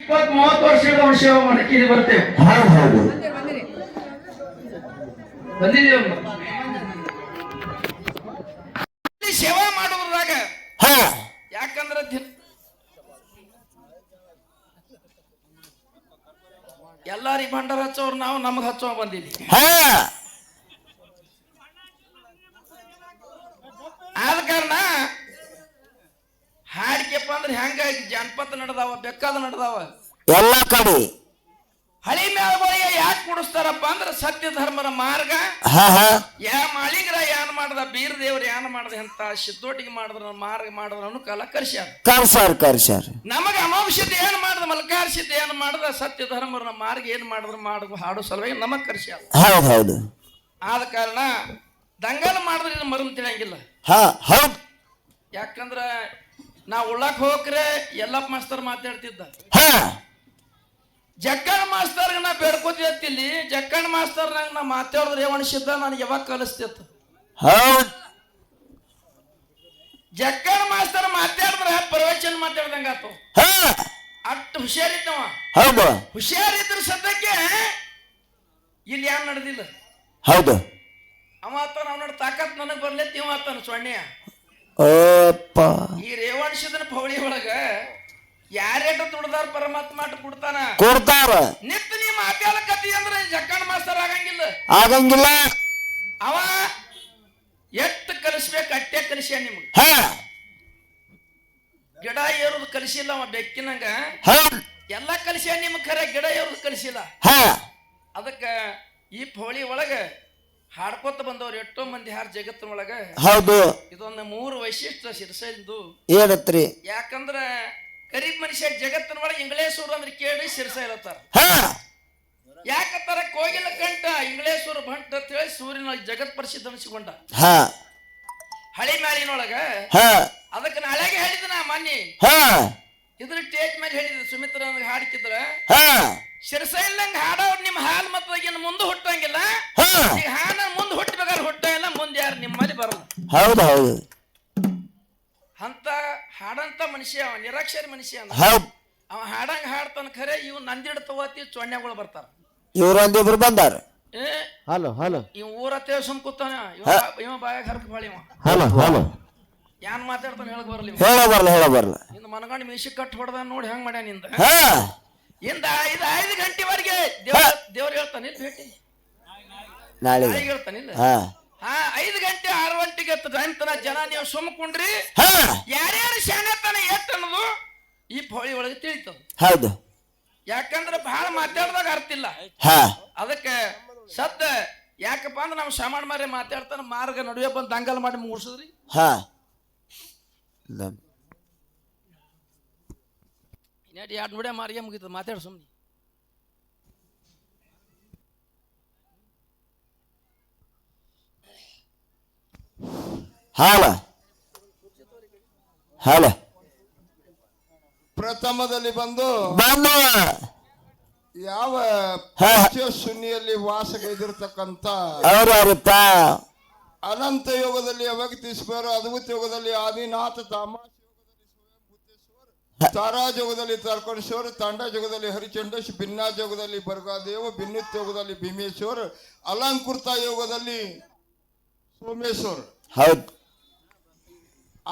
20-30 ವರ್ಷದ ಸೇವೆ ಮಾಡಕ್ಕೆ ಇಲ್ಲಿ ಬರ್ತೇವೆ. ಹೌದು ಹೌದು ಬಂದಿದ್ದೇವೆ. ಸೇವಾ ಮಾಡುವುದಾಗ ಹಾ ಯಾಕಂದ್ರೆ ಎಲ್ಲಾರಿಗೆ ಭಂಡಾರ ಹಚ್ಚೋರು ನಾವು ನಮಗ್ ಹಚ್ಚೋ ಬಂದಿದ್ವಿ. ಹಾ ಆದ ಕಾರಣ ಹಾಡಿಕೆಪ್ಪ ಅಂದ್ರೆ ಹೆಂಗ ಜನಪದ ನಡೆದಾವ, ಬೆಕ್ಕದ ನಡೆದಾವ ಎಲ್ಲ ಕಡೆ. ಹಳಿ ಮೇಳಗಳಿಗೆ ಯಾಕೆ ಕುಡಿಸ್ತಾರಪ್ಪ ಅಂದ್ರೆ ಸತ್ಯ ಧರ್ಮದ ಮಾರ್ಗ. ಯಾ ಮಾಳಿಗ್ರ ಯಾನ್ ಮಾಡ್ದ, ಬೀರ ದೇವ್ರ ಯಾನ್ ಮಾಡ್ದ ಅಂತ ಸಿದ್ದೋಟಿಗೆ ಮಾಡಿದ್ರ ಮಾರ್ಗ ಮಾಡಿದ್ರ ಕಾಲ ಕರ್ಸ್ಯಾರ. ನಮಗ ಅಮಾಂಶತೆ ಏನ್ ಮಾಡ್ದ, ಮಲ್ಕಾರ್ ಸಿದ್ಧ ಏನ್ ಮಾಡ್ದ, ಸತ್ಯ ಧರ್ಮದ ಮಾರ್ಗ ಏನ್ ಮಾಡಿದ್ರ ಹಾಡು ಸಲುವಾಗಿ ನಮಗ್ ಕರ್ಸ್ಯಾರ. ಆದ ಕಾರಣ ದಂಗಲ್ ಮಾಡಿದ್ರೆ ಇದು ಮರಂ ತಿಳಿಯಂಗಿಲ್ಲ. ಯಾಕಂದ್ರ ನಾ ಉಳ್ಳಾಕ್ ಹೋಗ್ರೆ ಎಲ್ಲಪ್ಪ ಮಾಸ್ತರ್ ಮಾತಾಡ್ತಿದ್ದ. ಜಕ್ಕಣ್ಣ ಮಾಸ್ತರ್ಗ ನಾ ಬೇಡ್ಕೋತಿಲ್ಲಿ, ಜಕ್ಕಣ್ಣ ಮಾಸ್ತರ್ ನಂಗೆ ನಾ ಮಾತಾಡಿದ್ರೆ ರೇವಣಿಸಿದ್ದ ನನಗೆ ಯಾವಾಗ ಕಲಿಸ್ತಿತ್ತು. ಜಕ್ಕಣ್ಣ ಮಾಸ್ತರ್ ಮಾತಾಡಿದ್ರ ಪ್ರವಚನ ಮಾತಾಡ್ದಂಗ ಆತು. ಅಷ್ಟು ಹುಷಾರಿದ್ದವ. ಹುಷಾರಿದ್ರ ಸದ್ಯಕ್ಕೆ ಇಲ್ಲಿ ಯಾರು ನಡೆದಿಲ್ಲ. ಅವ ಆತನ ಅವನ ತಾಕತ್ ನನಗ್ ಬರ್ಲೈತಿ, ಇವ ಆತನ ಸೊಣ್ಣೆಯ. ಈ ರೇವಣಿಸಿದನ ಪೌಳಿ ಒಳಗ ಯಾರೇಟ ದುಡ್ದಾರ ಪರಮಾತ್ಮ ಕೊಡ್ತಾರ. ನಿತ್ ನೀ ಮಾತಾಡಕತ್ತಿ ಅಂದ್ರೆ ಜಕ್ಕಣ್ಣ ಮಾಸ್ತರ್ ಆಗಂಗಿಲ್ಲ. ಅವ ಎಟ್ಟು ಕಲಿಸ್ಬೇಕು ಅಟ್ಟೆ ಕಲಿಸ್ಯ ನಿಮ್ಗೆ. ಗಿಡ ಏರುದು ಕಲಿಸಿಲ್ಲ ಅವ ಬೆಕ್ಕಿನಂಗ, ಎಲ್ಲಾ ಕಲಿಸ್ಯ ನಿಮ್ಗೆ. ಖರೆ ಗಿಡ ಏರುದು ಕಲಿಸಿಲ್ಲ. ಅದಕ್ಕ ಈ ಪೌಳಿ ಒಳಗ ಹಾಡ್ಕೊತ ಬಂದವ್ರು ಎಷ್ಟೋ ಮಂದಿ ಹಾರ ಜಗತ್ತಿನ ಒಳಗ. ಇದೊಂದು 3 ವೈಶಿಷ್ಟ್ಯ ಸಿರಸೈದು ಏನತ್ರಿ. ಯಾಕಂದ್ರ ಗರೀಬ್ ಮನುಷ್ಯ ಜಗತ್ತಿನ ಒಳಗೆ ಇಂಗ್ಲೇಶ್ವರ ಅಂದ್ರೆ ಕೇಳಿ ಸಿರಸ ಇರತ್ತಾರ. ಯಾಕತ್ತಾರ ಕೋಗಿಲ ಕಂಠ ಇಂಗ್ಲೇಶ್ವರ ಭಂಟ ಅಂತ ಹೇಳಿ ಸೂರ್ಯನ ಜಗತ್ ಪ್ರಸಿದ್ಧ ಅನಿಸಿಕೊಂಡ ಹಳಿ ಮ್ಯಾಲಿನೊಳಗ. ಅದಕ್ಕೆ ನಾಳೆಗೆ ಹೇಳಿದ ನಾ ಮೊನ್ನೆ ಇದ್ರ ಸ್ಟೇಜ್ ಮೇಲೆ ಹೇಳಿದ್ರು ಸುಮಿತ್ರ ಹಾಡಿಕಿದ್ರ ಶಿರಸ ಇಲ್ಲಂಗ ಹಾಡೋರು ನಿಮ್ಮ ಹಾಲ್ ಮತ್ತಗಿನ ಮುಂದೆ ಹುಟ್ಟಂಗಿಲ್ಲ. ಈಗ ಹಾನ ಮುಂದೆ ಹುಟ್ಟಬೇಕಾದ್ರೆ ಹುಟ್ಟಂಗಿಲ್ಲ, ಮುಂದೆ ಯಾರು ನಿಮ್ಮಲ್ಲಿ ಬರಲ್ಲ. ಅಂತ ಹಾಡಂತ ಮನುಷ್ಯ ಅವ, ನಿರಾಕ್ಷರಿ ಮನುಷ್ಯ ಅವ. ಹಾಡಂಗ ಹಾಡ್ತಾನ. ಖರೆ ಇವ್ ನಂದಿಡ್ ತಗೋತಿ ಚೊಣ್ಣೆಗಳು ಬರ್ತಾರ. ಇವ್ರು ಬಂದಾರ. ಇವ್ ಊರತ್ತೇ ಸುಮ್ ಕೂತಾನ. ಇವ ಬಾಯಾಗ ಹರಕ್ ಬಾಳಿ ಯಾನ್ ಮಾತಾಡ್ತಾನ ಹೇಳಕ್ ಬರಲ್ಲ. ಇಂದ ಮನಗಂಡ್ ಮೀಸಿ ಕಟ್ ಹೊಡೆದ ನೋಡಿ ಹೆಂಗ್ ಮಾಡ್ಯಾನ. ಇಂದ 5 ಗಂಟೆವರೆಗೆ ದೇವ್ರ ಹೇಳ್ತಾನೆ ಭೇಟಿ ಹೇಳ್ತಾನಿಲ್ಲ. 5 ಗಂಟೆ 6 ಗಂಟೆಗೆ ಅಂತನ ಜನ ನೀವು ಸುಮ್ಕೊಂಡ್ರಿ ಯಾರ್ಯಾರು ಶಾಣತನ ಎಟ್ ಅನ್ನೋದು ಈ ಪೌಳಿ ಒಳಗೆ ತಿಳಿತದ. ಯಾಕಂದ್ರೆ ಬಹಳ ಮಾತಾಡ್ದಾಗ ಅರ್ಥ ಇಲ್ಲ. ಅದಕ್ಕೆ ಸದ್ದ ಯಾಕಪ್ಪ ಅಂದ್ರೆ ನಾವು ಸಾಮಾನ್ ಮಾರಿ ಮಾತಾಡ್ತಾನ ಮಾರ್ಗ ನಡುವೆ ಬಂದು ದಂಗಲ್ ಮಾಡಿ ಮುಗಿಸಿದ್ರಿ. ಎರಡು ನುಡೆ ಮಾರಿಗೆ ಮುಗಿತದ ಮಾತಾಡ ಸುಮ್ಮನೆ. ಪ್ರಥಮದಲ್ಲಿ ಬಂದು ಯಾವ ಶೂನ್ಯಲ್ಲಿ ವಾಸಗೈದಿರ್ತಕ್ಕಂಥ ಅನಂತ ಯೋಗದಲ್ಲಿ ಅವಗತಿಸ್ಬಾರ, ಅದ್ಭುತ ಯೋಗದಲ್ಲಿ ಆದಿನಾಥ ತಾಮಾಶ ತಾರಾಜೋಗದಲ್ಲಿ ತಾರ್ಕೋಣೇಶ್ವರ, ತಾಂಡಾಜೋಗದಲ್ಲಿ ಹರಿಚಂಡೇಶ್, ಭಿನ್ನಾಜೋಗದಲ್ಲಿ ಬರ್ಗಾದೇವ, ಭಿನ್ನಿತ್ ಯೋಗದಲ್ಲಿ ಭೀಮೇಶ್ವರ, ಅಲಂಕೃತ ಯೋಗದಲ್ಲಿ ಸೋಮೇಶ್ವರ.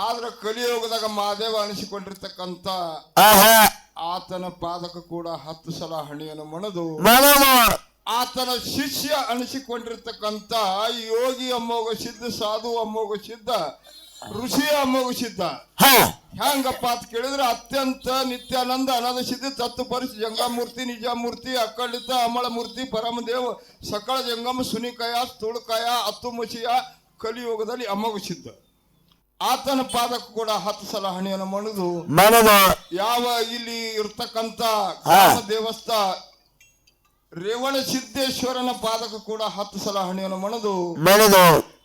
ಆದ್ರ ಕಲಿಯೋಗದಾಗ ಮಹಾದೇವ ಅನಿಸಿಕೊಂಡಿರ್ತಕ್ಕಂಥ ಆತನ ಪಾದಕ ಕೂಡ 10 ಸಲ ಹಣಿಯನ್ನು ಮಣದು ಆತನ ಶಿಷ್ಯ ಅನಿಸಿಕೊಂಡಿರ್ತಕ್ಕಂಥ ಯೋಗಿ ಅಮೋಘ ಸಿದ್ಧ, ಸಾಧು ಅಮೋಘ ಸಿದ್ಧ, ಋಷಿ ಅಮೋಘ ಸಿದ್ಧ. ಹೆಂಗಪ್ಪ ಅಂತ ಕೇಳಿದ್ರೆ ಅತ್ಯಂತ ನಿತ್ಯಾನಂದ ಅನಾದ ಸಿದ್ಧ ತತ್ವಪರಿಸ ಜಂಗಮೂರ್ತಿ, ನಿಜಾಮೂರ್ತಿ, ಅಕ್ಕಳಿತ ಅಮಳ ಮೂರ್ತಿ, ಪರಮದೇವ, ಸಕಳ ಜಂಗಮ, ಸುನಿಕಾಯ, ಸ್ಥೂಳಕಾಯ, ಅತ್ತುಮಸಿಯ, ಕಲಿಯುಗದಲ್ಲಿ ಅಮೋಘ ಸಿದ್ಧ. ಆತನ ಪಾದಕ್ಕೂ ಕೂಡ 10 ಸಲ ಹಣಿಯನ್ನು ಮಣದು ಯಾವ ಇಲ್ಲಿ ಇರ್ತಕ್ಕಂಥ ದೇವಸ್ಥ ರೇವಣ ಸಿದ್ದೇಶ್ವರನ ಪಾದಕ್ಕೂ ಕೂಡ 10 ಸಲ ಹಣಿಯನ್ನು ಮಣದು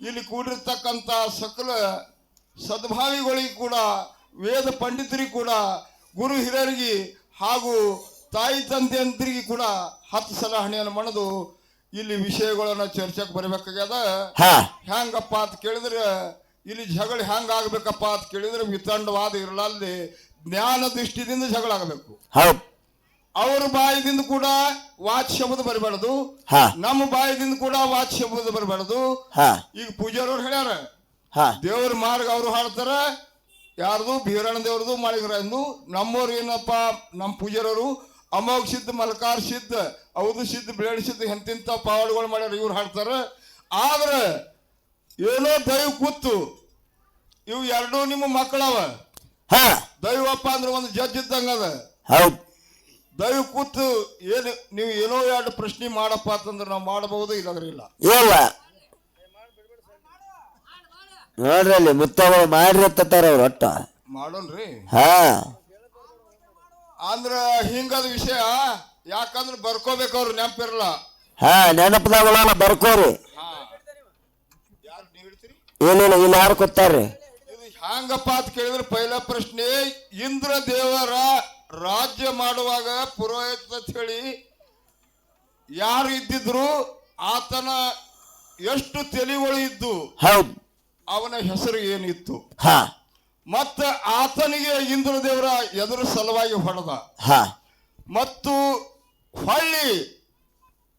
ಇಲ್ಲಿ ಕೂಡಿರ್ತಕ್ಕಂಥ ಸಕಲ ಸದ್ಭಾವಿಗಳಿಗೆ ಕೂಡ, ವೇದ ಪಂಡಿತರಿಗೆ ಕೂಡ, ಗುರು ಹಿರಿಯರಿಗೆ ಹಾಗೂ ತಾಯಿ ತಂದೆಯಂತರಿಗೆ ಕೂಡ 10 ಸಲ ಹಣಿಯನ್ನು ಮಣದು ಇಲ್ಲಿ ವಿಷಯಗಳನ್ನ ಚರ್ಚೆಗೆ ಬರಬೇಕಾಗ್ಯದ. ಹೆಂಗಪ್ಪ ಅಂತ ಕೇಳಿದ್ರೆ ಇಲ್ಲಿ ಜಗಳ ಹೆಂಗ ಆಗ್ಬೇಕಪ್ಪ ಅಂತ ಕೇಳಿದ್ರೆ ವಿತಂಡವಾದ ಇರಲಾರ್ದೆ ಜ್ಞಾನ ದೃಷ್ಟಿದಿಂದ ಜಗಳ ಆಗಬೇಕು. ಬಾಯದಿಂದ ಕೂಡ ವಾಚ್ ಶಬ್ದ ಬರಬಾರದು, ಹಾ ನಮ್ಮ ಬಾಯದಿಂದ ಕೂಡ ವಾಚ್ ಶಬ್ದ ಬರಬಾರದು. ಹಾ ಈಗ ಪೂಜಾರವ್ರು ಹೇಳ್ಯಾರ, ಹಾ ದೇವ್ರ ಮಾರ್ಗ ಅವ್ರು ಹಾಡ್ತಾರ, ಯಾರ್ದು ಬೀರಣ್ಣ ದೇವ್ರದು ಮಾಡಿದ್ರು. ನಮ್ಮವ್ರು ಏನಪ್ಪ, ನಮ್ಮ ಪೂಜಾರವರು ಅಮೋಘ ಸಿದ್ಧ, ಮಲ್ಕಾರ ಸಿದ್ಧ, ಔದು ಸಿದ್ಧ, ಬ್ಲೇಡ್ ಸಿದ್ಧ, ಎಂತಿಂತ ಪಾವಳಿಗಳು ಮಾಡ್ಯಾರ, ಇವ್ರು ಹಾಡ್ತಾರ. ಆದ್ರೆ ಏನೋ ದೈವ ಕೂತು, ಇವು ಎರಡೂ ನಿಮ್ಮ ಮಕ್ಕಳವ. ಹಾ ದೈವಪ್ಪ ಅಂದ್ರೆ ಒಂದು ಜಡ್ಜ್ ಇದ್ದಂಗ ಅದ. ಹೌದು. ದೈವ ಕೂತು ಏನು ನೀವು ಏನೋ ಎರಡು ಪ್ರಶ್ನೆ ಮಾಡಪ್ಪ ಅಂತಂದ್ರೆ ನಾವು ಮಾಡಬಹುದು, ಇಲ್ಲಾಂದ್ರೆ ಇಲ್ಲ. ಇಲ್ಲ ನೋಡ್ರಿ ಅಲ್ಲಿ ಮುತ್ತಗಳು ಮಾಡ್ರಿ ಅಂತಾರ ಅವ್ರು ಒಟ್ಟ ಮಾಡೋಣ್ರಿ. ಹಾ ಅಂದ್ರ ಹಿಂಗದ ವಿಷಯ. ಯಾಕಂದ್ರೆ ಬರ್ಕೋಬೇಕು, ಅವ್ರು ನೆನಪಿರಲ್ಲ. ಹಾ ನೆನಪದಾಗಲ್ಲ ಬರ್ಕೋರಿ. ಯಾರು ನೀವು ಹೇಳ್ತೀರಿ? ಏನಿಲ್ಲ ಇಲ್ಲಿ ಯಾರು ಕೂತಾರ್ರಿ? ಇದು ಹ್ಯಾಂಗಪ್ಪ ಅಂತ ಕೇಳಿದ್ರೆ ಪೈಲ ಪ್ರಶ್ನೆ, ಇಂದ್ರ ದೇವರ ರಾಜ್ಯ ಮಾಡುವಾಗ ಪುರೋಹಿತ ಅಂತ ಹೇಳಿ ಯಾರು ಇದ್ದಿದ್ರು, ಆತನ ಎಷ್ಟು ತಲೆಗಳು ಇದ್ದು, ಹೌದು, ಅವನ ಹೆಸರು ಏನಿತ್ತು, ಹಾ ಮತ್ತ ಆತನಿಗೆ ಇಂದ್ರ ದೇವರ ಎದುರು ಸಲುವಾಗಿ ಹೊಡೆದ, ಹಾ ಮತ್ತು ಹೊಳ್ಳಿ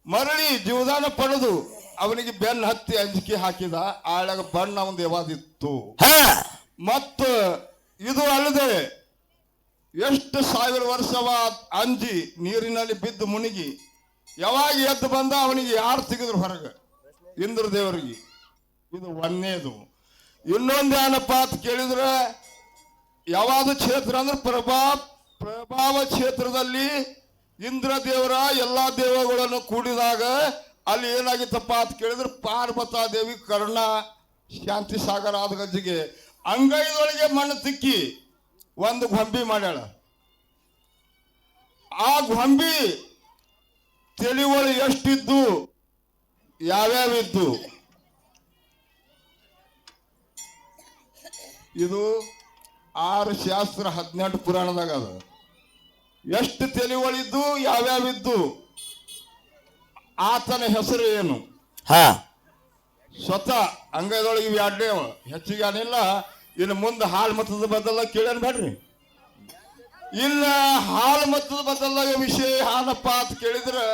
ಮರಳಿ ಜೀವದಾನ ಪಡೆದು ಅವನಿಗೆ ಬೆನ್ನ ಹತ್ತಿ ಅಂಜಿಕೆ ಹಾಕಿದ. ಆಳಾಗ ಬಣ್ಣ ಒಂದು ಯಾವಾದಿತ್ತು. ಹಾ ಮತ್ತು ಇದು ಅಲ್ಲದೆ ಎಷ್ಟು ಸಾವಿರ ವರ್ಷವ ಅಂಜಿ ನೀರಿನಲ್ಲಿ ಬಿದ್ದು ಮುಳುಗಿ ಯಾವಾಗ ಎದ್ದು ಬಂದ ಅವನಿಗೆ ಯಾರು ತೆಗೆದ್ರು ಹೊರಗೆ? ಇಂದ್ರ ದೇವರಿಗೆ. ಇದು ಒಂದೇದು. ಇನ್ನೊಂದು ಏನಪ್ಪ ಅಂತ ಕೇಳಿದ್ರೆ, ಯಾವ್ದು ಕ್ಷೇತ್ರ ಅಂದ್ರೆ ಪ್ರಭಾವ ಕ್ಷೇತ್ರದಲ್ಲಿ ಇಂದ್ರ ದೇವರ ಎಲ್ಲಾ ದೇವಗಳನ್ನು ಕೂಡಿದಾಗ ಅಲ್ಲಿ ಏನಾಗಿತ್ತಪ್ಪ ಅಂತ ಕೇಳಿದ್ರೆ, ಪಾರ್ವತಾ ದೇವಿ ಕರ್ಣ ಶಾಂತಿ ಸಾಗರ ಆದ ಗಜ್ಜಿಗೆ ಅಂಗೈದೊಳಗೆ ಮಣ್ಣು ತಿಕ್ಕಿ ಒಂದು ಗೊಂಬಿ ಮಾಡ್ಯಾಳ. ಆ ಗೊಂಬಿ ತಿಳಿಗಳು ಎಷ್ಟಿದ್ದು, ಯಾವ್ಯಾವಿದ್ದು, ಇದು 6 ಶಾಸ್ತ್ರ 18 ಪುರಾಣದಾಗ ಅದ. ಎಷ್ಟು ತಲೆಗಳಿದ್ದು, ಯಾವ್ಯಾವಿದ್ದು, ಆತನ ಹೆಸರು ಏನು? ಹಾ ಸ್ವತಃ ಅಂಗೈದೊಳಗೆ ಇವು ಎರಡೇ ಹೆಚ್ಚಿಗೆ ಏನಿಲ್ಲ. ಇನ್ನು ಮುಂದೆ ಹಾಲು ಮತದ ಬದಲ ಕೇಳೇನ್ ಬೇಡ್ರಿ. ಇಲ್ಲ ಹಾಲು ಮತದ ಬದಲ ವಿಷಯ ಏನಪ್ಪ ಅಂತ ಕೇಳಿದ್ರೆ,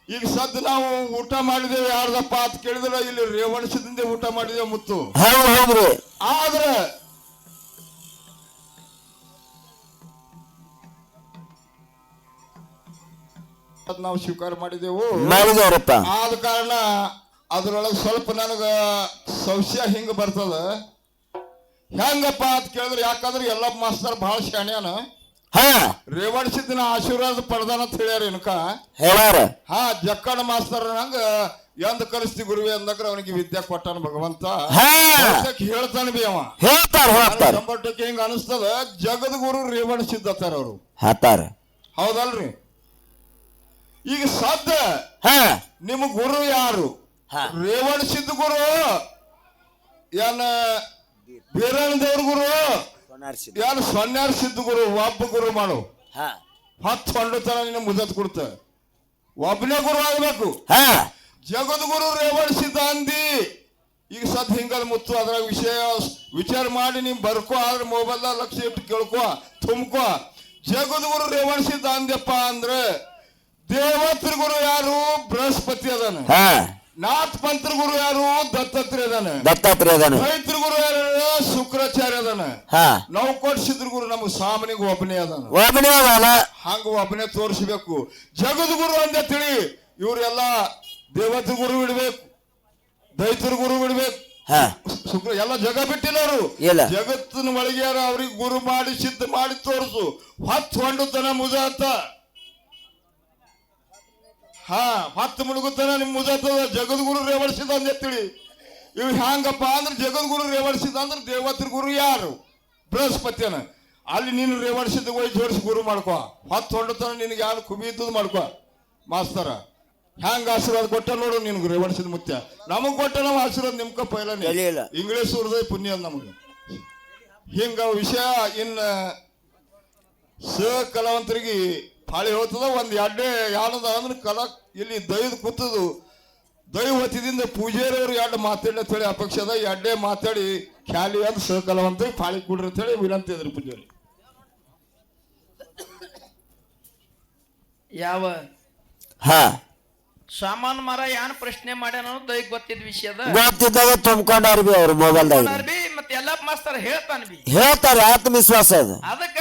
ಈಗ ಸದ್ಯ ನಾವು ಊಟ ಮಾಡಿದೇವೆ ಯಾರ್ದಪ್ಪ ಅಂತ ಕೇಳಿದ್ರೆ, ಇಲ್ಲಿ ರೇವಣಿಸದಿಂದ ಊಟ ಮಾಡಿದೇವೆ ಮುತ್ತು. ಹೌದ್ರಿ. ಆದ್ರೆ ನಾವು ಸ್ವೀಕಾರ ಮಾಡಿದೆವು. ಆದ ಕಾರಣ ಅದ್ರೊಳಗೆ ಸ್ವಲ್ಪ ನನಗ ಸಂಶಯ ಹಿಂಗ ಬರ್ತದ. ಹೆಂಗಪ್ಪ ಅಂತ ಕೇಳಿದ್ರೆ, ಯಾಕಂದ್ರೆ ಎಲ್ಲಪ್ಪ ಮಾಸ್ತರ್ ಬಹಳ ಶಾಣ್ಯಾನ. ರೇವಣಿಸಿದ್ದನ ಆಶೀರ್ವಾದ ಪಡೆದಾನ ಅಂತ ಹೇಳ್ಯಾರ. ಏನಕ ಹೇಳ್ಯಾರ? ಹಾ, ಜಕ್ಕಣ ಮಾಸ್ತರ್ ಹಂಗ ಎಂದ ಕಲಿಸ್ತಿ ಗುರುವೆ ಅಂದಾಗ ಅವನಿಗೆ ವಿದ್ಯೆ ಕೊಟ್ಟಾನ ಭಗವಂತ. ಹೇಳ್ತಾನೆ ಬಿ ಅವ. ಸಂಬಟ್ಟಕ್ಕೆ ಹಿಂಗ ಅನಿಸ್ತದ. ಜಗದ ಗುರು ರೇವಣಿಸಿದ್ದಾರ ಅವರು. ಹೌದಲ್ರಿ? ಈಗ ಸದ್ದ ನಿಮ್ಮ ಗುರು ಯಾರು? ರೇವಣಿಸಿದ್ದ ಗುರು ಏನ ಬೀರಣ್ಣ ದೇವ್ರ ಗುರು ಯಾರು? ಸೊನ್ಯಾರ ಸಿದ್ಧ ಗುರು. ಒಬ್ಬ ಗುರು ಮಾಡು 10 ಹೊಂಡತನ ನಿನ್ನ ಮುದತ್ ಕೊಡ್ತ. ಒಬ್ಬನೇ ಗುರು ಆಗ್ಬೇಕು. ಜಗದ್ ಗುರು ರೇವಣಿಸಿದ್ದ ಅಂದಿ. ಈಗ ಸದ್ ಹಿಂಗಲ್ ಮುತ್ತು. ಅದ್ರಾಗ ವಿಚಾರ ಮಾಡಿ ನೀವ್ ಬರ್ಕೋ. ಆದ್ರೆ ಮೊಬೈಲ್ದಾಗ ಲಕ್ಷ ಇಟ್ಟು ಕೇಳ್ಕೊ, ತುಂಬ್ಕೋ. ಜಗದ್ ಗುರು ರೇವಣಿಸಿದ್ದ ಅಂದ್ಯಪ್ಪ ಅಂದ್ರೆ, ದೇವತ್ರ ಗುರು ಯಾರು? ಬೃಹಸ್ಪತಿ ಅದಾನ. ನಾಥ ಪಂತ್ರ ಗುರು ಯಾರು? ದತ್ತಾತ್ರೇಯ ಅದಾನ. ರೈತರ ಗುರು ಯಾರು? ಶುಕ್ರಾಚಾರ್ಯ ಅದಾನ. ನೌಕೋಟ್ ಸಿದ್ರ ಗುರು ನಮ್ಗೆ ಸಾಮಾನ್ಯ ಒಬ್ಬನೇ ಅದಾನ. ಹಂಗ ಒಬ್ಬನೇ ತೋರಿಸ್ಬೇಕು. ಜಗದ್ ಗುರು ಅಂದ ತಿಳಿ ಇವ್ರೆಲ್ಲ ದೇವತ್ರ ಗುರು ಬಿಡ್ಬೇಕು, ದೈತರ ಗುರು ಬಿಡ್ಬೇಕು. ಶುಕ್ರ ಎಲ್ಲ ಜಗ ಬಿಟ್ಟಿಲ್ಲವರು. ಜಗತ್ತಿನ ಒಳಗೆ ಯಾರು ಅವ್ರಿಗೆ ಗುರು ಮಾಡಿ ಸಿದ್ಧ ಮಾಡಿ ತೋರಿಸು. 10 ಹೊಂಡತನ ಮುಜಾತ. 10 ಮುಳುಗುತ್ತಾನ ನಿಮ್ ಮುಜಾತದ. ಜಗದ್ಗುರು ರೇವಣಿಸಿದ ಅಂದೇಳಿ ಇವ್ ಹ್ಯಾಂಗಪ್ಪ ಅಂದ್ರೆ, ಜಗದ್ಗುರು ರೇವಣಿಸಿದ ಅಂದ್ರೆ ದೇವತ್ರ ಗುರು ಯಾರು? ಬೃಹಸ್ಪತಿಯನ. ಅಲ್ಲಿ ನೀನು ರೇವಣಿಸಿದ ಹೋಗಿ ಜೋಡಿಸಿ ಗುರು ಮಾಡ್ಕೋ. 10 ಹೊಂಡತನ ನಿನಗೆ ಯಾರು ಕುಬಿ ಇದ್ದದ್ ಮಾಡ್ಕೋ. ಮಾಸ್ತರ ಹ್ಯಾಂಗ ಆಶೀರ್ವಾದ ಕೊಟ್ಟ ನೋಡು ನಿನ್ಗೆ ರೇವಣಿಸಿದ ಮುತ್ಯ. ನಮಗ್ ಕೊಟ್ಟ ನಾವು ಆಶೀರ್ವಾದ ನಿಮ್ಕ ಪೈಲ ಇಂಗ್ಲಿಷ್ ಹೃದಯ ಪುಣ್ಯ ನಮಗೆ. ಹಿಂಗ ವಿಷಯ. ಇನ್ನ ಕಲಾವಂತರಿಗೆ ಪಾಳಿ ಹೋಗ್ತದ. ಒಂದ್ ಯಾನದ ಅಂದ್ರೆ ಕಲಾ ಇಲ್ಲಿ ದೈವದ ಕೂತದು. ದೈವ ಹೊತ್ತಿದಿಂದ ಪೂಜಾರಿಯವರು 2 ಮಾತಾಡಿ ಅಂತ ಹೇಳಿ ಅಪೇಕ್ಷದ. 2 ಮಾತಾಡಿ ಖ್ಯಾಲಿ ಅಂತ ಕಲಾವಂತರಿಗೆ ಪಾಳಿ ಕೊಡ್ರಿ ಅಂತ ಹೇಳಿ ವಿನಂತಿ ಇದ್ರಿ ಪೂಜಾರಿ. ಯಾವ ಹಾ ಸಾಮಾನ್ ಮರ ಯಾನ್ ಪ್ರಶ್ನೆ ಮಾಡ್ಯಾನ ದೈಗ್ ಗೊತ್ತಿದ್ ವಿಷಯದ ಗೊತ್ತಿದ್ದಾಗ ತುಂಬ್ಕೊಂಡಾರ ಬಿ ಅವ್ರು ಮೊಬೈಲ್ದಾಗ ಬಿ ಮತ್ತೆ ಎಲ್ಲ ಮಾಸ್ತರ್ ಹೇಳ್ತಾನ ಬಿ ಹೇಳ್ತಾರೆ ಆತ್ಮವಿಶ್ವಾಸ ಅದು ಅದಕ್ಕ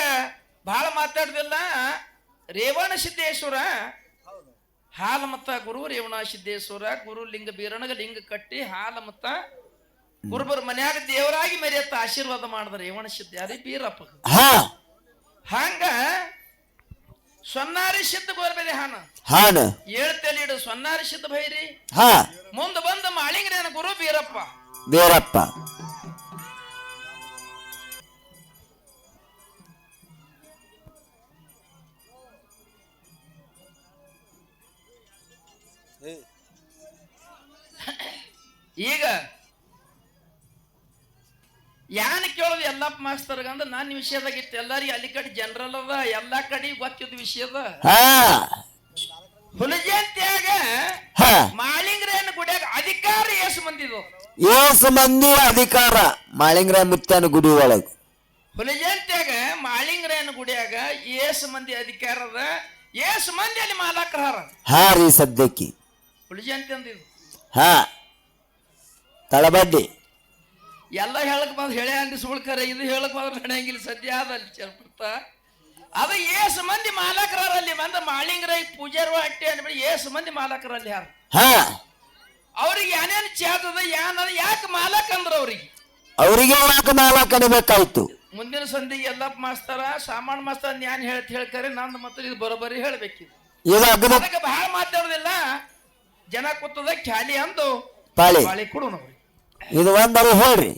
ಬಹಳ ಮಾತಾಡ್ದಿಲ್ಲ ರೇವಣ ಸಿದ್ದೇಶ್ವರ ಹಾಲ ಮತ್ತ ಗುರು ರೇವಣ ಸಿದ್ದೇಶ್ವರ ಗುರು ಲಿಂಗ ಬೀರಣಗ ಲಿಂಗ ಕಟ್ಟಿ ಹಾಲ ಮತ್ತ ಗುರುಬರ ಮನ್ಯಾಗ ದೇವರಾಗಿ ಮೆರೆಯತ್ತ ಆಶೀರ್ವಾದ ಮಾಡಿದ ರೇವಣ ಸಿದ್ಧಾರಿ ಬೀರಪ್ಪ ಹಾ ಹಂಗ ಸೊನ್ನಾರಿ ಸಿದ್ಧ ಗೋರ್ಬೇರಿ ಹಾನ ಹಾನ ಹೇಳ್ತೇಲಿಡು ಸೊನ್ನಾರಿ ಸಿದ್ಧ ಭೈರಿ ಹಾ ಮುಂದೆ ಬಂದ ಮಾಳಿಂಗನ ಗುರು ಬೀರಪ್ಪ ಬೀರಪ್ಪ ಈಗ ಯಾನ ಕೇಳೋದು ಎಲ್ಲಪ್ಪ ಮಾಸ್ತರ್ಗಂದ್ರ ನನ್ನ ವಿಷಯದಾಗ ಇತ್ತು ಎಲ್ಲರಿಗೂ ಅಲ್ಲಿ ಕಡೆ ಜನರಲ್ ಅದ ಎಲ್ಲಾ ಕಡೆ ಗೊತ್ತಿದ್ದ ವಿಷಯದ ಹಾ ಹುಲಜಂತ್ಯಾಗ ಹಾ ಮಾಳಿಂಗ್ರೇನ ಗುಡಿಯಾಗ ಅಧಿಕಾರ ಎಷ್ಟು ಮಂದಿದು ಏಸು ಮಂದಿ ಅಧಿಕಾರ ಮಾಳಿಂಗ್ರ ಮುತ್ತನ ಗುಡಿ ಒಳಗ ಹುಲಜಂತ್ಯಾಗ ಮಾಳಿಂಗ್ರೇನ ಗುಡಿಯಾಗ ಏಸು ಮಂದಿ ಅಧಿಕಾರದ ಏಸು ಮಂದಿ ಅಲ್ಲಿ ಮಾಲಕರ ಹಾ ರೀ ಸದ್ಯಕ್ಕೆ ಹುಲಜಂತಿ ಅಂದಿದ್ದು ಹಾ ತಳಬಡ್ಡಿ ಎಲ್ಲ ಹೇಳಕ್ ಬಂದ್ ಹೇಳ ಅಂದಿ ಸುಳ್ಕರ ಇದು ಹೇಳಕ್ ಬಂದ್ರೆ ನಡೆಯಂಗಿಲ್ಲ ಸದ್ಯ ಅದಲ್ಲಿ ಚರ್ಪಡ್ತ ಅದು ಏಸು ಮಂದಿ ಮಾಲಕರಲ್ಲಿ ಬಂದ ಮಾಳಿಂಗ್ರ ಪೂಜಾರು ಅಟ್ಟೆ ಅಂದ್ಬಿಡಿ ಏಸು ಮಂದಿ ಮಾಲಕರಲ್ಲಿ ಯಾರು ಹಾ ಅವ್ರಿಗೆ ಏನೇನು ಚಾದದ ಯಾನದ ಯಾಕೆ ಮಾಲಕ್ ಅಂದ್ರ ಅವ್ರಿಗೆ ಯಾಕೆ ನಾಲ ಕಣಿಬೇಕಾಯ್ತು ಮುಂದಿನ ಸಂಧಿಗೆ ಎಲ್ಲಪ್ಪ ಮಾಸ್ತರ ಸಾಮಾನ್ ಮಾಸ್ತರ ನ್ಯಾನ್ ಹೇಳ್ಕರೆ ನಂದು ಮತ್ತೆ ಇದು ಬರೋಬ್ಬರಿ ಹೇಳ್ಬೇಕಿದು ಇದು ಅಗ್ನಿ ಅದಕ್ಕೆ ಬಹಳ ಮಾತಾಡೋದಿಲ್ಲ ಜನ ಕೂತದ ಖ್ಯಾಲಿ ಅಂದು ಪಾಳಿ ಪಾಳಿ ಕೊಡು ನಾವು ಇದು ಒಂದರು ಹೇಳ್ರಿ